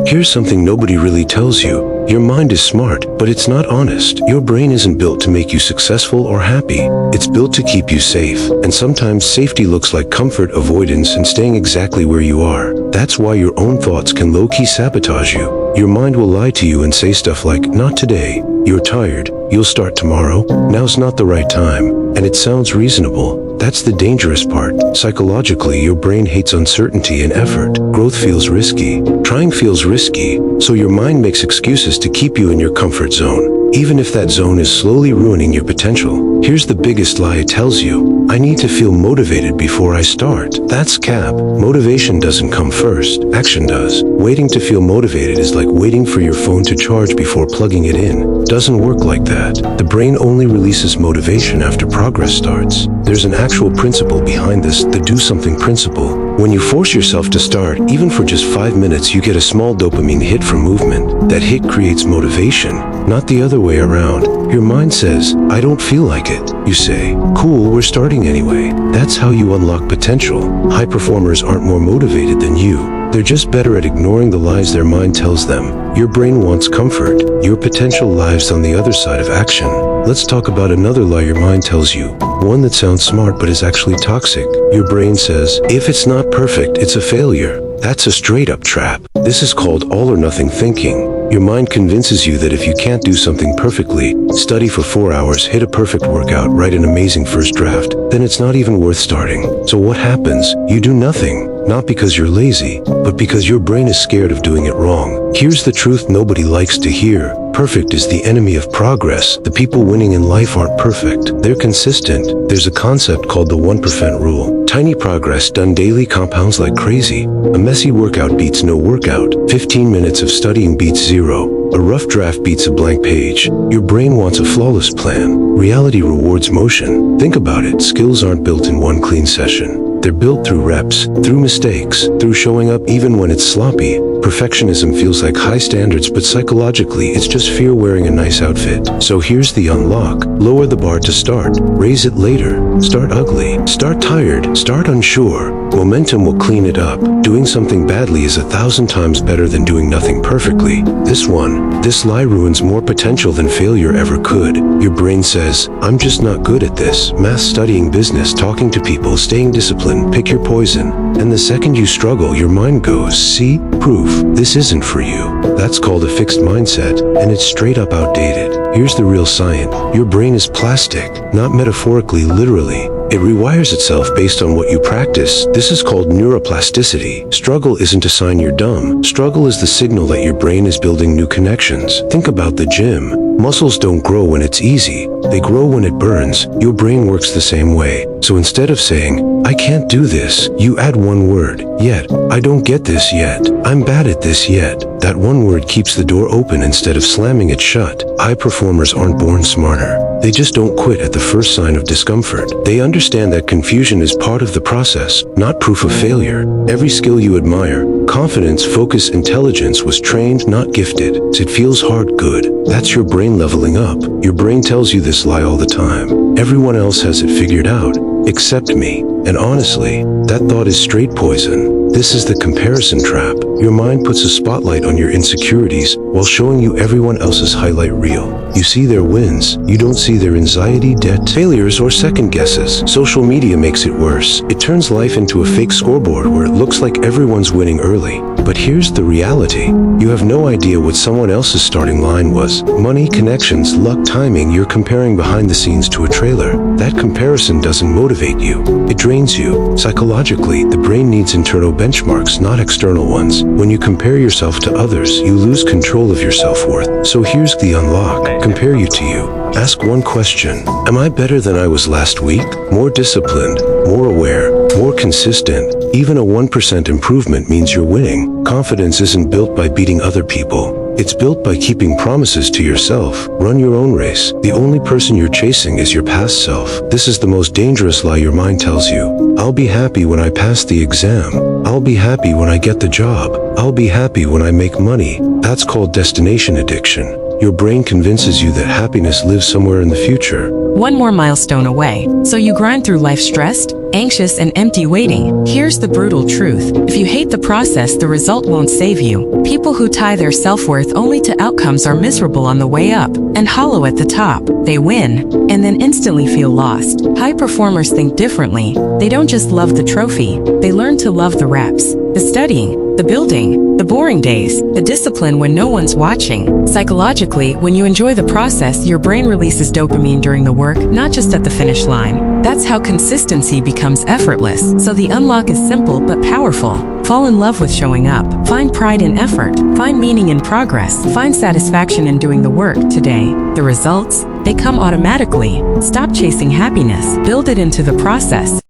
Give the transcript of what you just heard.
Here's something nobody really tells you. Your mind is smart, but it's not honest. Your brain isn't built to make you successful or happy. It's built to keep you safe. And sometimes safety looks like comfort, avoidance, and staying exactly where you are. That's why your own thoughts can low-key sabotage you. Your mind will lie to you and say stuff like, not today, you're tired, you'll start tomorrow, now's not the right time, and it sounds reasonable. That's the dangerous part. Psychologically, your brain hates uncertainty and effort. Growth feels risky. Trying feels risky, so your mind makes excuses to keep you in your comfort zone, even if that zone is slowly ruining your potential. Here's the biggest lie it tells you. I need to feel motivated before I start. That's cap. Motivation doesn't come first. Action does. Waiting to feel motivated is like waiting for your phone to charge before plugging it in. Doesn't work like that. The brain only releases motivation after progress starts. There's an actual principle behind this, the do something principle. When you force yourself to start, even for just 5 minutes, you get a small dopamine hit from movement. That hit creates motivation, not the other way around. Your mind says, I don't feel like it. You say, cool, we're starting anyway. That's how you unlock potential. High performers aren't more motivated than you. They're just better at ignoring the lies their mind tells them. Your brain wants comfort. Your potential lives on the other side of action. Let's talk about another lie your mind tells you. One that sounds smart but is actually toxic. Your brain says, if it's not perfect, it's a failure. That's a straight-up trap. This is called all-or-nothing thinking. Your mind convinces you that if you can't do something perfectly, study for 4 hours, hit a perfect workout, write an amazing first draft, then it's not even worth starting. So what happens? You do nothing. Not because you're lazy, but because your brain is scared of doing it wrong. Here's the truth nobody likes to hear. Perfect is the enemy of progress. The people winning in life aren't perfect. They're consistent. There's a concept called the 1% rule. Tiny progress done daily compounds like crazy. A messy workout beats no workout. 15 minutes of studying beats zero. A rough draft beats a blank page. Your brain wants a flawless plan. Reality rewards motion. Think about it. Skills aren't built in one clean session. They're built through reps, through mistakes, through showing up even when it's sloppy. Perfectionism feels like high standards, but psychologically, it's just fear wearing a nice outfit. So here's the unlock. Lower the bar to start. Raise it later. Start ugly. Start tired. Start unsure. Momentum will clean it up. Doing something badly is 1,000 times better than doing nothing perfectly. This lie ruins more potential than failure ever could. Your brain says, I'm just not good at this. Math, studying, business, talking to people, staying disciplined, pick your poison. And the second you struggle, your mind goes, see? Proof. This isn't for you. That's called a fixed mindset, and it's straight up outdated. Here's the real science. Your brain is plastic, not metaphorically, literally. It rewires itself based on what you practice. This is called neuroplasticity. Struggle isn't a sign you're dumb. Struggle is the signal that your brain is building new connections. Think about the gym. Muscles don't grow when it's easy. They grow when it burns. Your brain works the same way. So instead of saying, I can't do this, you add one word, yet. I don't get this yet. I'm bad at this yet. That one word keeps the door open instead of slamming it shut. High performers aren't born smarter. They just don't quit at the first sign of discomfort. They understand that confusion is part of the process, not proof of failure. Every skill you admire, confidence, focus, intelligence, was trained, not gifted. It feels hard, good. That's your brain leveling up. Your brain tells you this lie all the time. Everyone else has it figured out, except me. And honestly, that thought is straight poison. This is the comparison trap. Your mind puts a spotlight on your insecurities while showing you everyone else's highlight reel. You see their wins. You don't see their anxiety, debt, failures, or second guesses. Social media makes it worse. It turns life into a fake scoreboard where it looks like everyone's winning early. But here's the reality. You have no idea what someone else's starting line was. Money, connections, luck, timing. You're comparing behind the scenes to a trailer. That comparison doesn't motivate you. It drains you. Psychologically, the brain needs internal benchmarks, not external ones. When you compare yourself to others, you lose control of your self-worth. So here's the unlock. Compare you to you. Ask one question. Am I better than I was last week? More disciplined, more aware, more consistent. Even a 1% improvement means you're winning. Confidence isn't built by beating other people. It's built by keeping promises to yourself. Run your own race. The only person you're chasing is your past self. This is the most dangerous lie your mind tells you. I'll be happy when I pass the exam. I'll be happy when I get the job. I'll be happy when I make money. That's called destination addiction. Your brain convinces you that happiness lives somewhere in the future. One more milestone away. So you grind through life stressed, anxious, and empty waiting. Here's the brutal truth. If you hate the process, the result won't save you. People who tie their self-worth only to outcomes are miserable on the way up and hollow at the top. They win and then instantly feel lost. High performers think differently. They don't just love the trophy. They learn to love the reps, the studying, the building, the boring days, the discipline when no one's watching. Psychologically, when you enjoy the process, your brain releases dopamine during the work, not just at the finish line. That's how consistency becomes effortless. So the unlock is simple but powerful. Fall in love with showing up. Find pride in effort. Find meaning in progress. Find satisfaction in doing the work today. The results, they come automatically. Stop chasing happiness. Build it into the process.